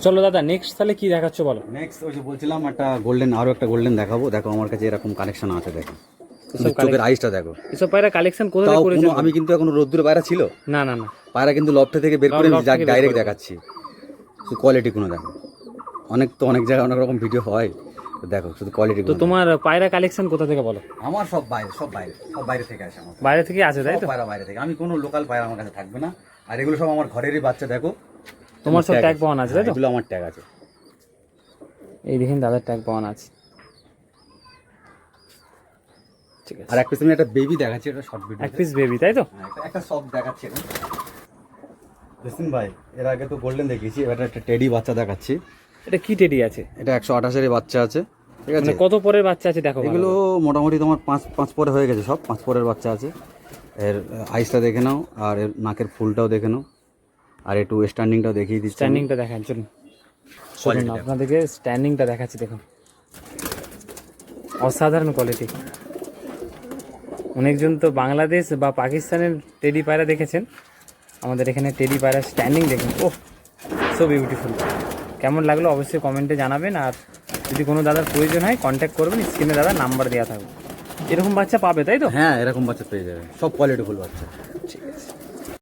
চলো দাদা নেক্সট তাহলে কি দেখাচ্ছ বলো। নেক্সট ওই যে বলছিলাম একটা গোল্ডেন, আরও একটা গোল্ডেন দেখাবো। দেখো আমার কাছে এরকম কালেকশন আছে, দেখো এসব চোখের আইসটা দেখো। এসব পায়রা কালেকশন কোথা থেকে তাও করেছো? আমি কিন্তু এখন রোদ্দুরে পায়রা ছিল না না না, পায়রা কিন্তু লফটে থেকে বের করে লফট থেকে বের ডাইরেক্ট করে। দেখাচ্ছি। শুধু কোয়ালিটি কোনো দেখো, অনেক জায়গায় অনেক রকম ভিডিও হয়, তো দেখো শুধু কোয়ালিটি। তো তোমার পায়রা কালেকশন কোথা থেকে বলো? আমার সব বাইরে থেকে আসে আমার বাইরে থেকে আছে তাই তো? পায়রা বাইরে থেকে, আমি কোনো লোকাল পায়রা আমার কাছে থাকবে না। আর এগুলো সব আমার ঘরেরই বাচ্চা, দেখো তোমার সব ট্যাগ পাওয়া আছে তাই তো? এগুলো আমার ট্যাগ আছে। এই দেখেন দাদার ট্যাগ পাওয়া আছে। ঠিক আছে, আর এক পিস আমি একটা বেবি দেখাচ্ছি, এটা শর্ট ভিডিও, এক পিস বেবি তাই তো? একটা সব দেখাচ্ছি এটা। দেখুন ভাই, এর আগে তো গোল্ডেন দেখিয়েছি, এবার একটা টেডি বাচ্চা দেখাচ্ছি। এটা কি টেডি আছে? এটা 128-এর বাচ্চা আছে, ঠিক আছে। মানে কত পরের বাচ্চা আছে দেখো? এগুলো মোটামুটি তোমার পাঁচ পরে হয়ে গেছে, সব 5 পরের বাচ্চা আছে। এর আইসটা দেখে নাও, আর এর নাকের ফুলটাও দেখে নাও, আর একটু স্ট্যান্ডিংটাও দেখিয়ে দিচ্ছি। স্ট্যান্ডিংটা দেখার জন্য শুনুন আপনাদেরকে স্ট্যান্ডিংটা দেখাচ্ছি, দেখুন অসাধারণ কোয়ালিটি। অনেকজন তো বাংলাদেশ বা পাকিস্তানের টেডি পায়রা দেখেছেন, আমাদের এখানে টেডি পায়রা স্ট্যান্ডিং দেখুন, ও সো বিউটিফুল। কেমন লাগলো অবশ্যই কমেন্টে জানাবেন। আর যদি কোনো দাদার প্রয়োজন হয় কন্ট্যাক্ট করবেন, স্ক্রিনে দাদার নাম্বার দেওয়া থাকবে। এরকম বাচ্চা পাবে তাই তো? হ্যাঁ, এরকম বাচ্চা পেয়ে যাবে, সব কোয়ালিটি ফুল বাচ্চা। ঠিক